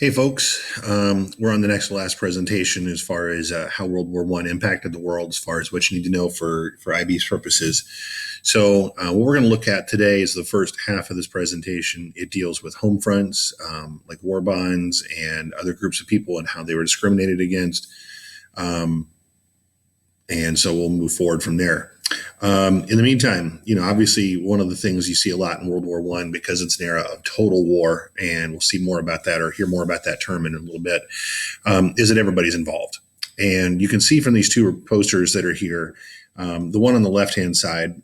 Hey, folks. We're on the next to last presentation as far as how World War I impacted the world, as far as what you need to know for IB's purposes. So, what we're going to look at today is the first half of this presentation. It deals with home fronts, like war bonds and other groups of people and how they were discriminated against. Um, and so we'll move forward from there. In the meantime, obviously one of the things you see a lot in World War One, because it's an era of total war, and we'll see more about that or hear more about that term in a little bit, is that everybody's involved. And you can see from these two posters that are here, the one on the left-hand side,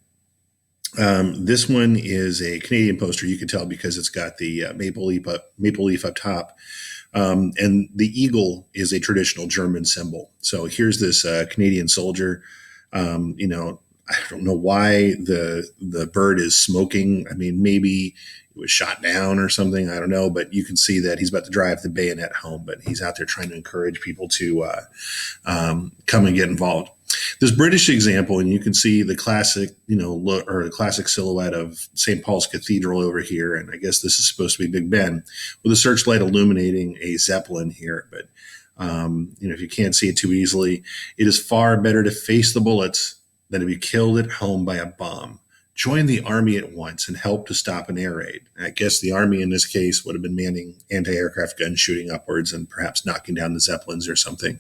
this one is a Canadian poster. You can tell because it's got the maple leaf up top. And the eagle is a traditional German symbol. So here's this Canadian soldier. I don't know why the bird is smoking. I mean, maybe it was shot down or something. I don't know, but you can see that he's about to drive the bayonet home. But he's out there trying to encourage people to come and get involved. This British example, and you can see the classic, or the classic silhouette of St. Paul's Cathedral over here, and I guess this is supposed to be Big Ben, with a searchlight illuminating a Zeppelin here. But if you can't see it too easily, it is far better to face the bullets than to be killed at home by a bomb. Join the army at once and help to stop an air raid. I guess the army in this case would have been manning anti-aircraft guns shooting upwards and perhaps knocking down the Zeppelins or something.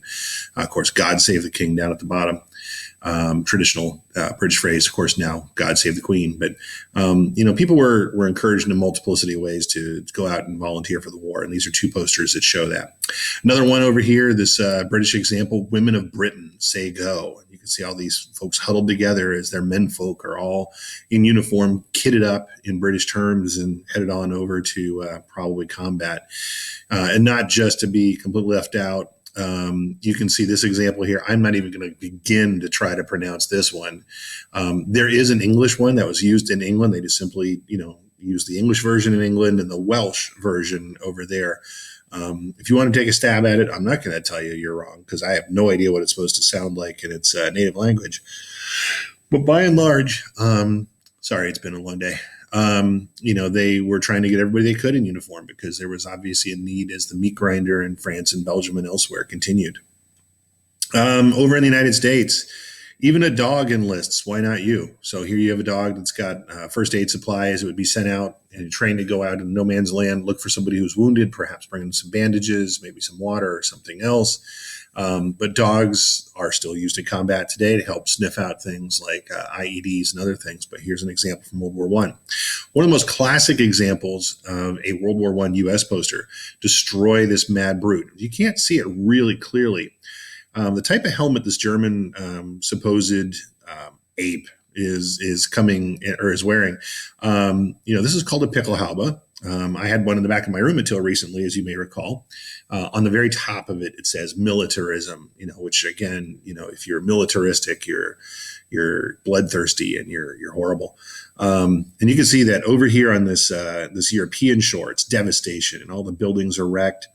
Of course, God save the king down at the bottom. Traditional British phrase, of course, now God save the queen. But, people were encouraged in a multiplicity of ways to go out and volunteer for the war. And these are two posters that show that. Another one over here, this British example, Women of Britain Say Go. And you can see all these folks huddled together as their menfolk are all in uniform, kitted up in British terms and headed on over to probably combat. And not just to be completely left out. You can see this example here. I'm not even going to begin to try to pronounce this one. There is an English one that was used in England. They just simply, used the English version in England and the Welsh version over there. If you want to take a stab at it, I'm not going to tell you you're wrong because I have no idea what it's supposed to sound like in its native language. But by and large, sorry, it's been a long day. They were trying to get everybody they could in uniform because there was obviously a need as the meat grinder in France and Belgium and elsewhere continued. Over in the United States, even a dog enlists. Why not you? So here you have a dog that's got first aid supplies. It would be sent out and trained to go out in no man's land, look for somebody who's wounded, perhaps bring them some bandages, maybe some water or something else. But dogs are still used in combat today to help sniff out things like IEDs and other things. But here's an example from World War I. One of the most classic examples of a World War I U.S. poster, destroy this mad brute. You can't see it really clearly. The type of helmet this German supposed ape is coming or is wearing, this is called a Pickelhaube. I had one in the back of my room until recently, as you may recall. On the very top of it, it says militarism, which again, if you're militaristic, you're bloodthirsty and you're horrible. And you can see that over here on this European shore, it's devastation and all the buildings are wrecked.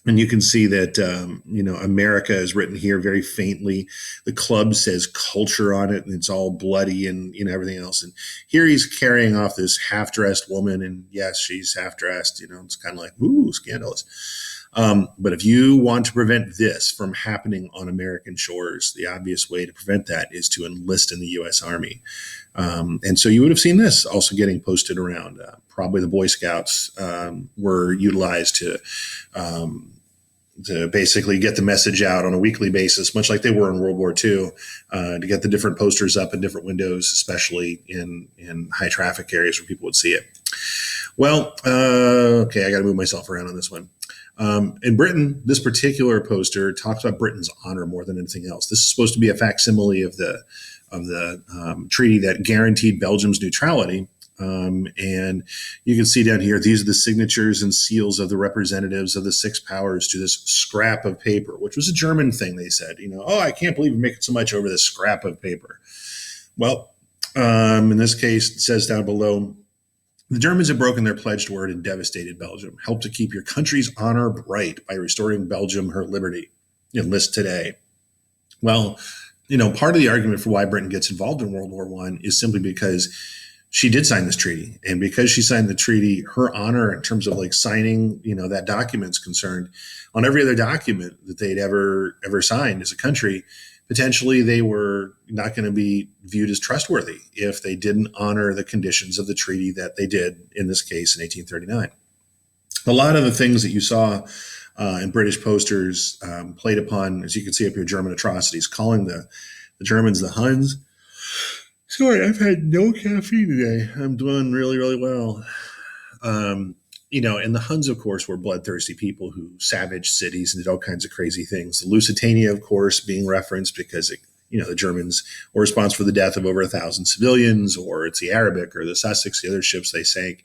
And you can see that, America is written here very faintly. The club says culture on it, and it's all bloody and, everything else. And here he's carrying off this half-dressed woman. And yes, she's half-dressed. It's kind of like, ooh, scandalous. But if you want to prevent this from happening on American shores, the obvious way to prevent that is to enlist in the U.S. Army. And so you would have seen this also getting posted around. Probably the Boy Scouts were utilized to basically get the message out on a weekly basis, much like they were in World War II, to get the different posters up in different windows, especially in high traffic areas where people would see it. Well, okay, I got to move myself around on this one. In Britain, this particular poster talks about Britain's honor more than anything else. This is supposed to be a facsimile of the treaty that guaranteed Belgium's neutrality. And you can see down here, these are the signatures and seals of the representatives of the six powers to this scrap of paper, which was a German thing. They said, I can't believe you're making so much over this scrap of paper. Well, in this case, it says down below, the Germans have broken their pledged word and devastated Belgium. Help to keep your country's honor bright by restoring Belgium her liberty. Enlist today. Well, part of the argument for why Britain gets involved in World War I is simply because she did sign this treaty. And because she signed the treaty, her honor in terms of like signing, that document's concerned, on every other document that they'd ever signed as a country, potentially they were not going to be viewed as trustworthy if they didn't honor the conditions of the treaty that they did in this case in 1839. A lot of the things that you saw in British posters played upon, as you can see up here, German atrocities, calling the Germans the Huns. Sorry, I've had no caffeine today. I'm doing really, really well. And the Huns, of course, were bloodthirsty people who savaged cities and did all kinds of crazy things. The Lusitania, of course, being referenced because the Germans were responsible for the death of over 1,000 civilians, or it's the Arabic or the Sussex, the other ships they sank.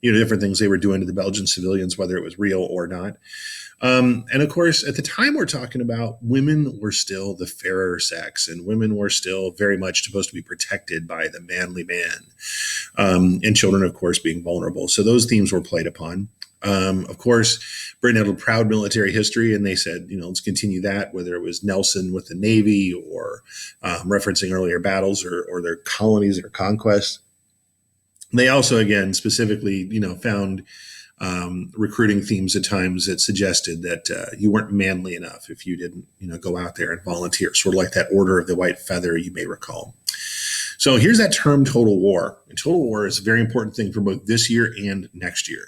Different things they were doing to the Belgian civilians, whether it was real or not. And of course, at the time we're talking about, women were still the fairer sex, and women were still very much supposed to be protected by the manly man, and children, of course, being vulnerable. So those themes were played upon. Of course, Britain had a proud military history, and they said, let's continue that, whether it was Nelson with the Navy or referencing earlier battles or their colonies or conquests. They also, again, specifically, found recruiting themes at times that suggested that you weren't manly enough if you didn't, go out there and volunteer, sort of like that Order of the White Feather, you may recall. So here's that term total war. And total war is a very important thing for both this year and next year.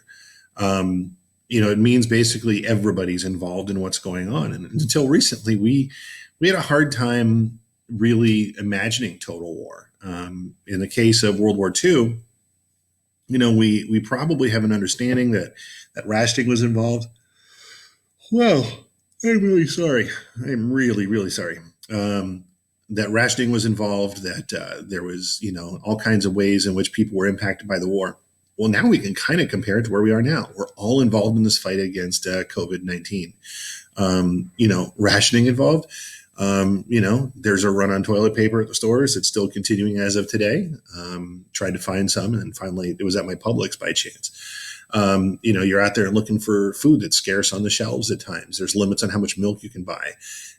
It means basically everybody's involved in what's going on. And until recently, we had a hard time really imagining total war. In the case of World War II, we probably have an understanding that rationing was involved. Well, I'm really sorry. I'm really, really sorry. That rationing was involved, that there was, all kinds of ways in which people were impacted by the war. Well, now we can kind of compare it to where we are now. We're all involved in this fight against COVID-19. Rationing involved. There's a run on toilet paper at the stores. It's still continuing as of today. Tried to find some, and finally it was at my Publix by chance. You're out there looking for food that's scarce on the shelves at times. There's limits on how much milk you can buy.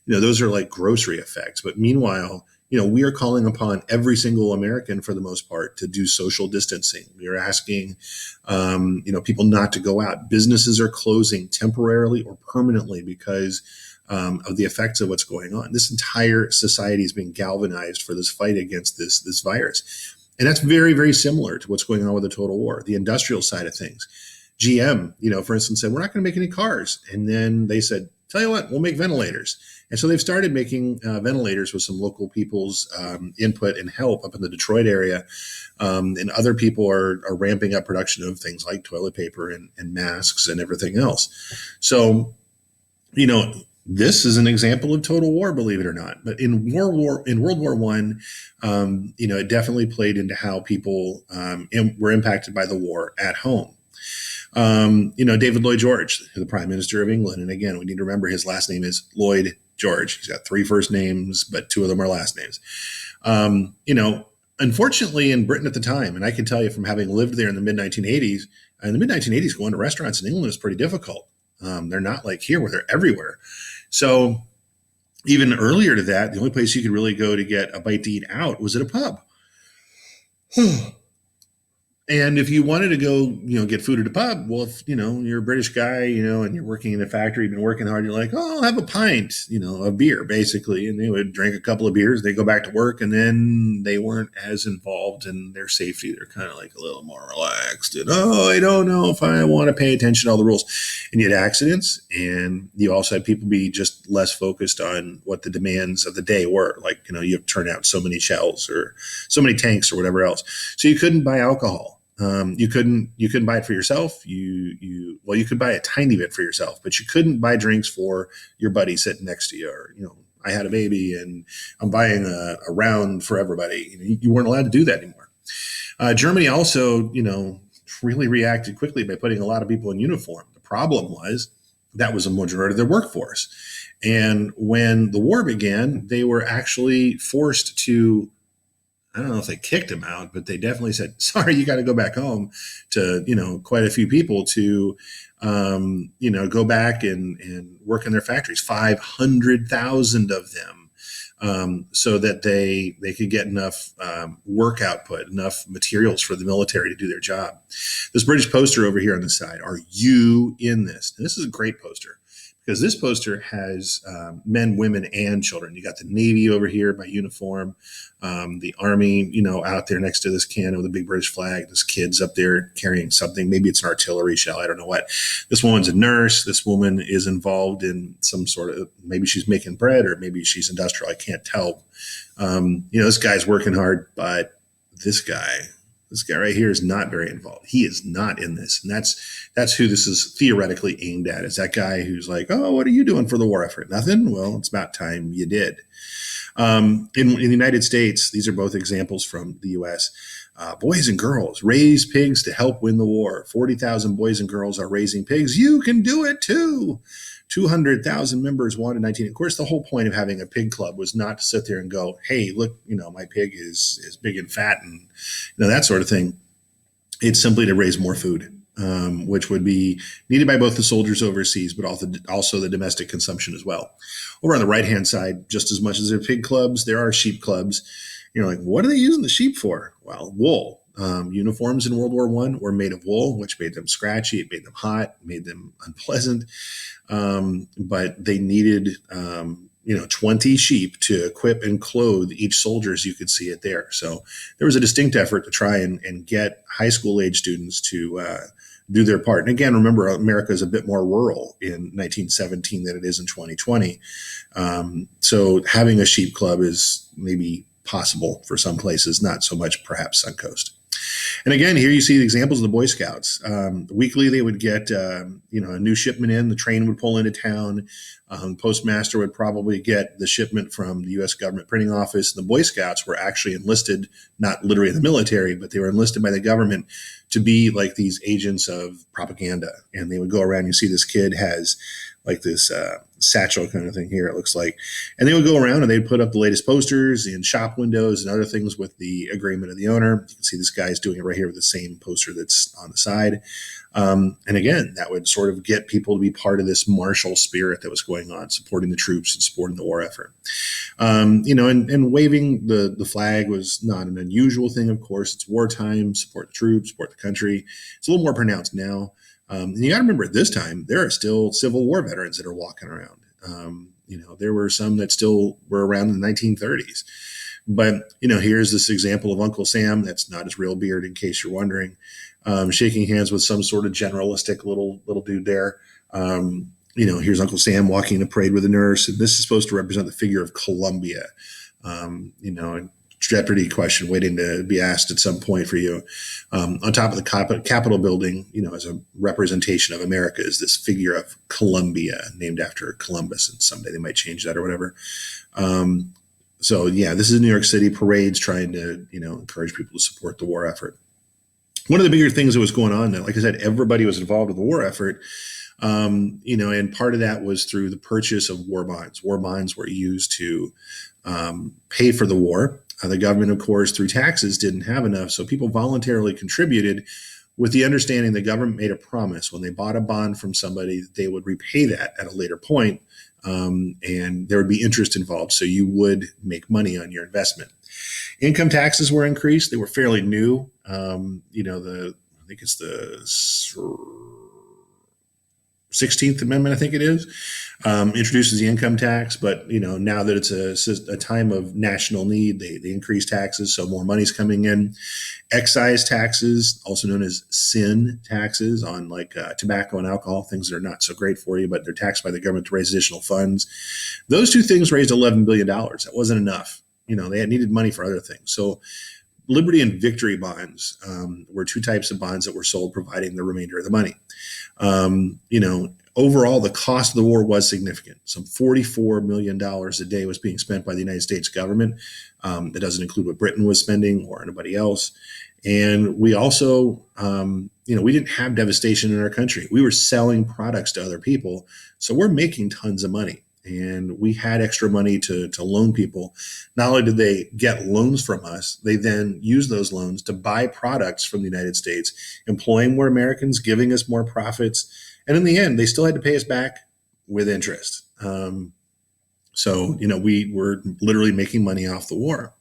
Those are like grocery effects. But meanwhile, we are calling upon every single American, for the most part, to do social distancing. We are asking, people not to go out. Businesses are closing temporarily or permanently because of the effects of what's going on. This entire society is being galvanized for this fight against this virus. And that's very, very similar to what's going on with the total war, the industrial side of things. GM, for instance, said, we're not going to make any cars. And then they said, tell you what, we'll make ventilators. And so they've started making ventilators with some local people's input and help up in the Detroit area. And other people are ramping up production of things like toilet paper and masks and everything else. So, this is an example of total war, believe it or not. But in World War I, it definitely played into how people were impacted by the war at home. David Lloyd George, the Prime Minister of England, and again, we need to remember his last name is Lloyd George. He's got 3 first names, but 2 of them are last names. Unfortunately, in Britain at the time, and I can tell you from having lived there in the mid-1980s, going to restaurants in England is pretty difficult. They're not like here where they're everywhere. So even earlier to that, the only place you could really go to get a bite to eat out was at a pub. And if you wanted to go, get food at a pub, well, if, you're a British guy, and you're working in a factory, you've been working hard, you're like, oh, I'll have a pint, of beer, basically. And they would drink a couple of beers, they go back to work, and then they weren't as involved in their safety. They're kind of like a little more relaxed. And, I don't know if I want to pay attention to all the rules. And you had accidents, and you also had people be just less focused on what the demands of the day were. Like, you have to turn out so many shells or so many tanks or whatever else. So you couldn't buy alcohol. You couldn't buy it for yourself. You could buy a tiny bit for yourself, but you couldn't buy drinks for your buddy sitting next to you. Or, I had a baby and I'm buying a round for everybody. You weren't allowed to do that anymore. Germany also, really reacted quickly by putting a lot of people in uniform. The problem was that was a majority of their workforce. And when the war began, they were actually forced to, I don't know if they kicked him out, but they definitely said, sorry, you got to go back home, to, quite a few people to, go back and work in their factories. 500,000 of them so that they could get enough work output, enough materials for the military to do their job. This British poster over here on the side, are you in this? And this is a great poster because this poster has men, women, and children. You got the Navy over here by uniform, the Army, out there next to this cannon with a big British flag. This kid's up there carrying something. Maybe it's an artillery shell. I don't know what. This woman's a nurse. This woman is involved in some sort of, maybe she's making bread or maybe she's industrial. I can't tell. This guy's working hard, but this guy right here is not very involved. He is not in this. And that's who this is theoretically aimed at. Is that guy who's like, oh, what are you doing for the war effort? Nothing? Well, it's about time you did. In the United States, these are both examples from the U.S. Boys and girls raise pigs to help win the war. 40,000 boys and girls are raising pigs. You can do it too. 200,000 members wanted 19. Of course, the whole point of having a pig club was not to sit there and go, hey, look, my pig is big and fat and that sort of thing. It's simply to raise more food, which would be needed by both the soldiers overseas, but also the domestic consumption as well. Over on the right-hand side, just as much as there are pig clubs, there are sheep clubs. Like, what are they using the sheep for? Well, wool. Uniforms in World War I were made of wool, which made them scratchy, it made them hot, made them unpleasant. But they needed, 20 sheep to equip and clothe each soldier, as you could see it there. So there was a distinct effort to try and get high school age students to do their part. And again, remember, America is a bit more rural in 1917 than it is in 2020. So having a sheep club is maybe possible for some places, not so much perhaps Suncoast. And again, here you see the examples of the Boy Scouts. Weekly, they would get a new shipment in. The train would pull into town. Postmaster would probably get the shipment from the U.S. government printing office. The Boy Scouts were actually enlisted, not literally in the military, but they were enlisted by the government to be like these agents of propaganda. And they would go around. You see this kid has like this satchel kind of thing here, it looks like. And they would go around and they'd put up the latest posters in shop windows and other things with the agreement of the owner. You can see this guy's doing it right here with the same poster that's on the side. And again, that would sort of get people to be part of this martial spirit that was going on, supporting the troops and supporting the war effort. And waving the flag was not an unusual thing, of course. It's wartime, support the troops, support the country. It's a little more pronounced now. And you got to remember, at this time, there are still Civil War veterans that are walking around. There were some that still were around in the 1930s. But, here's this example of Uncle Sam. That's not his real beard, in case you're wondering. Shaking hands with some sort of generalistic little dude there. Here's Uncle Sam walking in a parade with a nurse. And this is supposed to represent the figure of Columbia. Jeopardy question waiting to be asked at some point for you. On top of the Capitol building, as a representation of America, is this figure of Columbia named after Columbus. And someday they might change that or whatever. This is New York City parades trying to, encourage people to support the war effort. One of the bigger things that was going on, like I said, everybody was involved with the war effort. And part of that was through the purchase of war bonds. War bonds were used to pay for the war. The government, of course, through taxes didn't have enough. So people voluntarily contributed with the understanding the government made a promise when they bought a bond from somebody that they would repay that at a later point, and there would be interest involved. So you would make money on your investment. Income taxes were increased. They were fairly new. I think it's the 16th Amendment, I think it is, introduces the income tax. But, now that it's a time of national need, they increase taxes, so more money's coming in. Excise taxes, also known as sin taxes on tobacco and alcohol, things that are not so great for you, but they're taxed by the government to raise additional funds. Those two things raised $11 billion. That wasn't enough. They had needed money for other things. So Liberty and Victory bonds were two types of bonds that were sold, providing the remainder of the money. Overall, the cost of the war was significant. Some $44 million a day was being spent by the United States government. That doesn't include what Britain was spending or anybody else. And we also, we didn't have devastation in our country. We were selling products to other people. So we're making tons of money. And we had extra money to loan people. Not only did they get loans from us, they then used those loans to buy products from the United States, employing more Americans, giving us more profits. And in the end, they still had to pay us back with interest. So, we were literally making money off the war.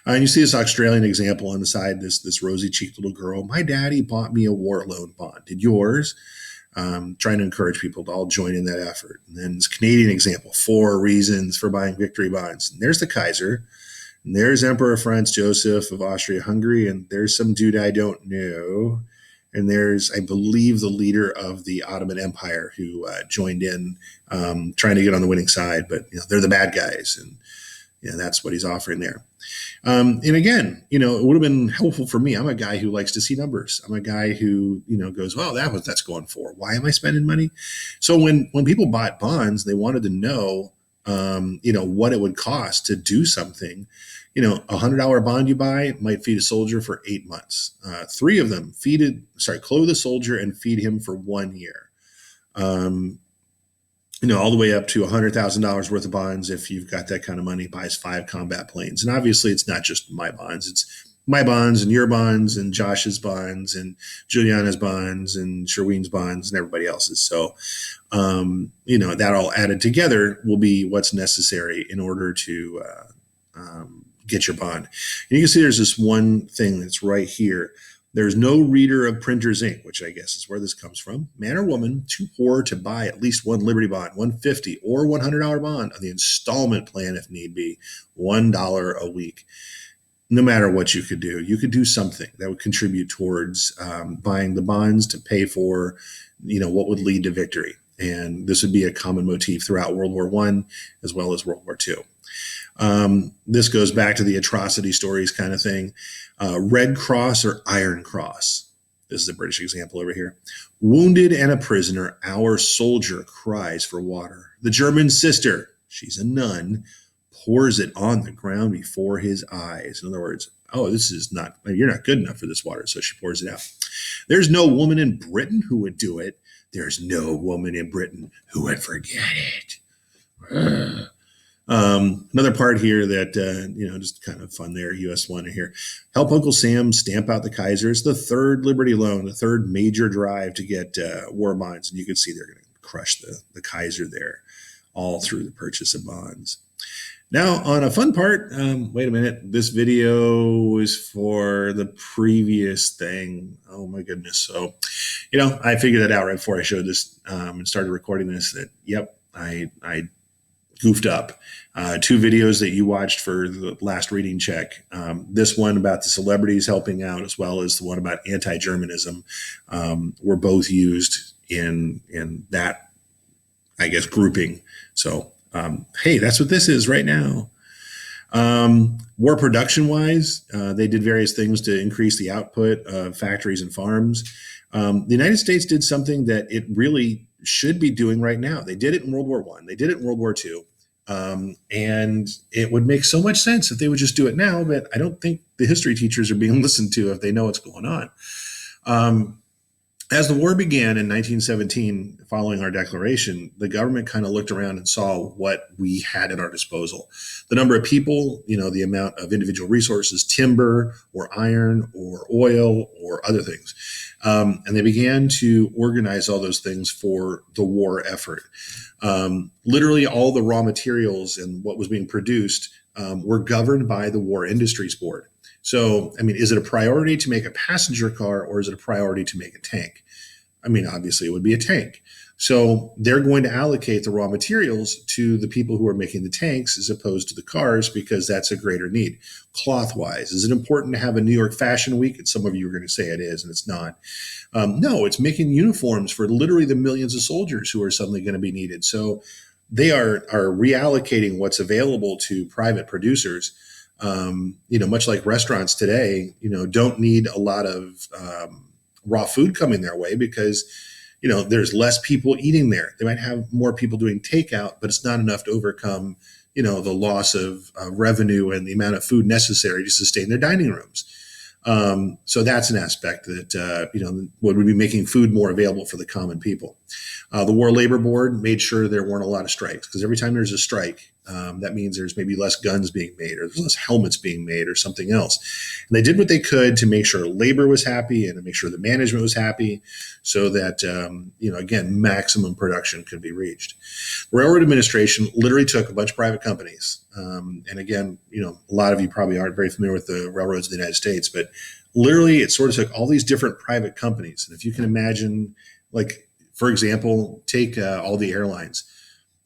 And you see this Australian example on the side, this rosy cheeked little girl. My daddy bought me a war loan bond. Did yours? Trying to encourage people to all join in that effort. And then this Canadian example, 4 reasons for buying victory bonds. And there's the Kaiser. And there's Emperor Franz Joseph of Austria-Hungary. And there's some dude I don't know. And there's, I believe, the leader of the Ottoman Empire who joined in trying to get on the winning side. But they're the bad guys. And that's what he's offering there. And again, it would have been helpful for me. I'm a guy who likes to see numbers. I'm a guy who, goes, well, that's going for. Why am I spending money? So when people bought bonds, they wanted to know, what it would cost to do something. $100 bond you buy might feed a soldier for 8 months. 3 of them clothe a soldier and feed him for 1 year. All the way up to $100,000 worth of bonds. If you've got that kind of money, buys 5 combat planes. And obviously it's not just my bonds. It's my bonds and your bonds and Josh's bonds and Juliana's bonds and Sherween's bonds and everybody else's. So, that all added together will be what's necessary in order to get your bond. And you can see there's this one thing that's right here. There's no reader of printer's ink, which I guess is where this comes from. Man or woman too poor to buy at least one Liberty bond, $150 or $100 bond on the installment plan if need be, $1 a week. No matter what you could do something that would contribute towards buying the bonds to pay for, what would lead to victory. And this would be a common motif throughout World War I as well as World War II. This goes back to the atrocity stories kind of thing. Red Cross or Iron Cross. This is a British example over here. Wounded and a prisoner, our soldier cries for water. The German sister, she's a nun, pours it on the ground before his eyes. In other words, you're not good enough for this water, so she pours it out. There's no woman in Britain who would do it. There's no woman in Britain who would forget it. Another part here that, just kind of fun there, US one here. Help Uncle Sam stamp out the Kaiser. It's the 3rd Liberty loan, the 3rd major drive to get war bonds. And you can see they're going to crush the Kaiser there all through the purchase of bonds. Now, on a fun part, wait a minute. This video is for the previous thing. Oh, my goodness. So, I figured that out right before I showed this and started recording this that, yep, I goofed up. 2 videos that you watched for the last reading check. This one about the celebrities helping out, as well as the one about anti-Germanism, were both used in that, I guess, grouping. So, hey, that's what this is right now. War production wise, they did various things to increase the output of factories and farms. The United States did something that it really should be doing right now. They did it in World War I. They did it in World War II. And it would make so much sense if they would just do it now, but I don't think the history teachers are being listened to if they know what's going on. As the war began in 1917, following our declaration, the government kind of looked around and saw what we had at our disposal. The number of people, the amount of individual resources, timber or iron or oil or other things. And they began to organize all those things for the war effort. Literally all the raw materials and what was being produced were governed by the War Industries Board. So, is it a priority to make a passenger car or is it a priority to make a tank? Obviously it would be a tank. So they're going to allocate the raw materials to the people who are making the tanks as opposed to the cars because that's a greater need. Cloth-wise, is it important to have a New York Fashion Week? And some of you are going to say it is, and it's not. No, it's making uniforms for literally the millions of soldiers who are suddenly going to be needed. So they are reallocating what's available to private producers. Much like restaurants today, don't need a lot of raw food coming their way because there's less people eating there. They might have more people doing takeout, but it's not enough to overcome, the loss of revenue and the amount of food necessary to sustain their dining rooms. So that's an aspect that, would be making food more available for the common people. The War Labor Board made sure there weren't a lot of strikes because every time there's a strike, That means there's maybe less guns being made, or there's less helmets being made, or something else. And they did what they could to make sure labor was happy and to make sure the management was happy, so that again, maximum production could be reached. The Railroad Administration literally took a bunch of private companies, and again, a lot of you probably aren't very familiar with the railroads of the United States, but literally it sort of took all these different private companies. And if you can imagine, like, for example, take all the airlines.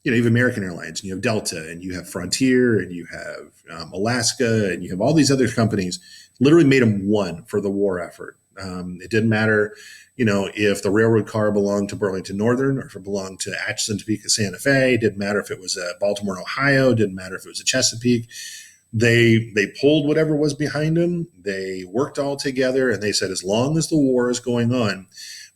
You have American Airlines, and you have Delta, and you have Frontier, and you have Alaska, and you have all these other companies. Literally made them one for the war effort. It didn't matter, if the railroad car belonged to Burlington Northern or if it belonged to Atchison, Topeka, Santa Fe. It didn't matter if it was Baltimore, Ohio. It didn't matter if it was a Chesapeake. They pulled whatever was behind them. They worked all together, and they said, as long as the war is going on,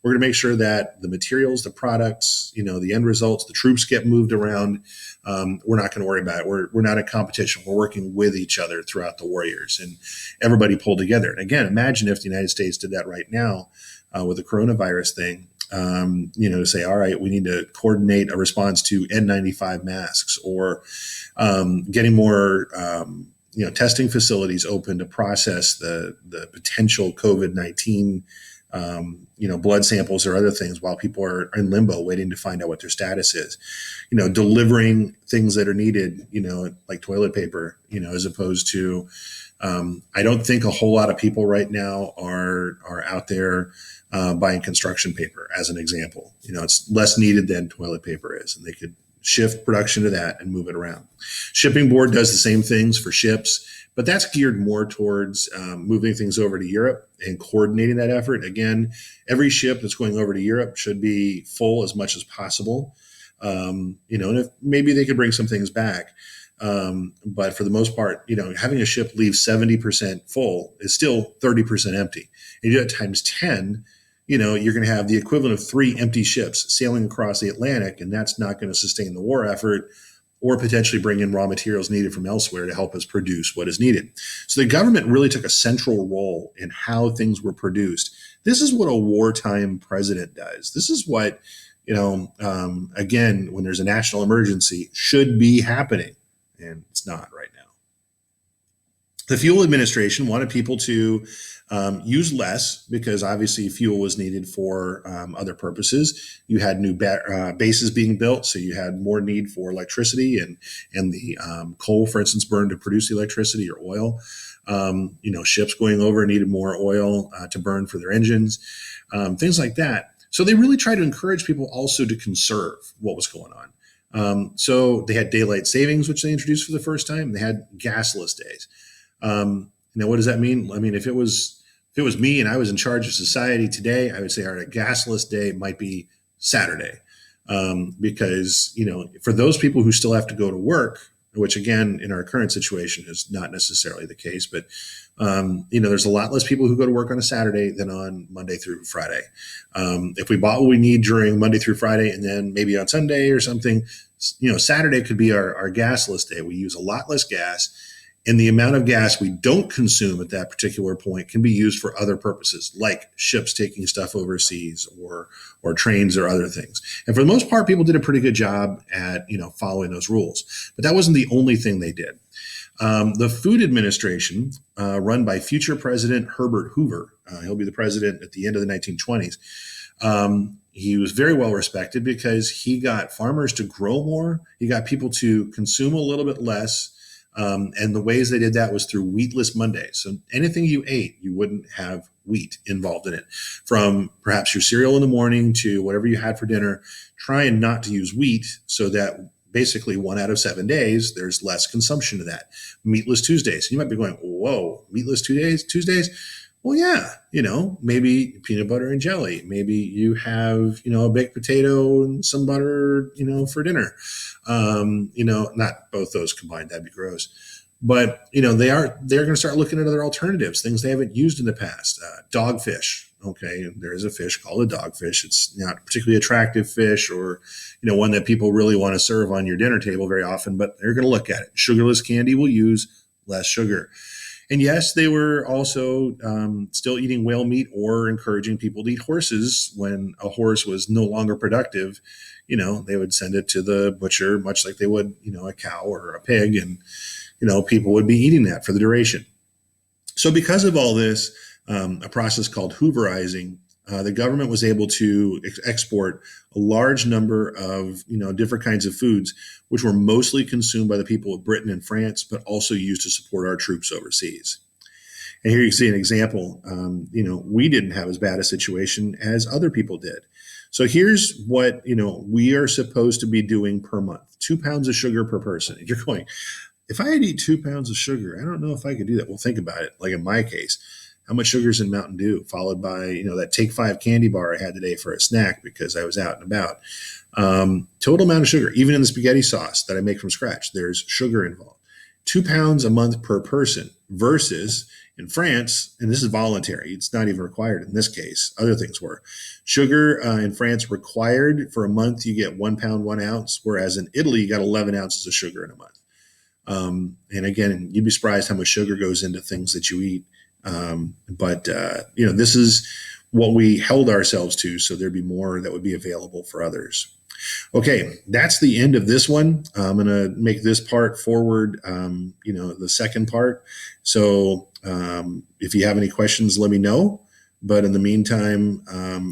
we're going to make sure that the materials, the products, the end results, the troops get moved around. We're not going to worry about it. We're not in competition. We're working with each other throughout the war years, and everybody pulled together. And again, imagine if the United States did that right now with the coronavirus thing. To say, all right, we need to coordinate a response to N95 masks, or getting more testing facilities open to process the potential COVID-19 blood samples or other things while people are in limbo waiting to find out what their status is, delivering things that are needed, like toilet paper, as opposed to, I don't think a whole lot of people right now are out there buying construction paper, as an example. It's less needed than toilet paper is, and they could shift production to that and move it around. Shipping Board does the same things for ships, but that's geared more towards moving things over to Europe and coordinating that effort. Again, every ship that's going over to Europe should be full as much as possible. And if maybe they could bring some things back. But for the most part, having a ship leave 70% full is still 30% empty. And you do it times 10, you're going to have the equivalent of 3 empty ships sailing across the Atlantic, and that's not going to sustain the war effort or potentially bring in raw materials needed from elsewhere to help us produce what is needed. So the government really took a central role in how things were produced. This is what a wartime president does. This is what, again, when there's a national emergency, should be happening, and it's not right now. The Fuel Administration wanted people to use less, because obviously fuel was needed for other purposes. You had new bases being built, so you had more need for electricity, and the coal, for instance, burned to produce the electricity, or oil. Ships going over needed more oil to burn for their engines, things like that. So they really tried to encourage people also to conserve what was going on. So they had daylight savings, which they introduced for the first time. They had gasless days. What does that mean? I mean, if it was me and I was in charge of society today, I would say, all right, a gasless day might be Saturday. Because, for those people who still have to go to work, which again, in our current situation is not necessarily the case, but, there's a lot less people who go to work on a Saturday than on Monday through Friday. If we bought what we need during Monday through Friday, and then maybe on Sunday or something, Saturday could be our gasless day. We use a lot less gas. And the amount of gas we don't consume at that particular point can be used for other purposes, like ships taking stuff overseas, or trains, or other things. And for the most part, people did a pretty good job at following those rules. But that wasn't the only thing they did. The Food Administration, run by future President Herbert Hoover, he'll be the president at the end of the 1920s. He was very well respected because he got farmers to grow more. He got people to consume a little bit less. And the ways they did that was through wheatless Mondays. So anything you ate, you wouldn't have wheat involved in it. From perhaps your cereal in the morning to whatever you had for dinner, trying not to use wheat, so that basically 1 out of 7 days, there's less consumption of that. Meatless Tuesdays. You might be going, whoa, meatless Tuesdays? Well, yeah, maybe peanut butter and jelly. Maybe you have, a baked potato and some butter, for dinner. Not both those combined. That'd be gross. But, they're going to start looking at other alternatives, things they haven't used in the past. Dogfish. Okay. There is a fish called a dogfish. It's not a particularly attractive fish, or, one that people really want to serve on your dinner table very often, but they're going to look at it. Sugarless candy will use less sugar. And yes, they were also still eating whale meat or encouraging people to eat horses when a horse was no longer productive. They would send it to the butcher, much like they would, a cow or a pig, and people would be eating that for the duration. So, because of all this, a process called Hooverizing, the government was able to export a large number of different kinds of foods, which were mostly consumed by the people of Britain and France, but also used to support our troops overseas. And here you see an example. We didn't have as bad a situation as other people did. So here's what we are supposed to be doing per month: 2 pounds of sugar per person. And you're going, if I had to eat 2 pounds of sugar, I don't know if I could do that. Well, think about it. Like in my case, how much sugar is in Mountain Dew, followed by that Take 5 candy bar I had today for a snack because I was out and about. Total amount of sugar, even in the spaghetti sauce that I make from scratch, there's sugar involved. 2 pounds a month per person versus in France, and this is voluntary. It's not even required in this case. Other things were. Sugar in France required for a month, you get 1 pound, 1 ounce, whereas in Italy, you got 11 ounces of sugar in a month. And again, you'd be surprised how much sugar goes into things that you eat. But this is what we held ourselves to. So there'd be more that would be available for others. Okay, that's the end of this one. I'm going to make this part forward, the second part. So if you have any questions, let me know. But in the meantime,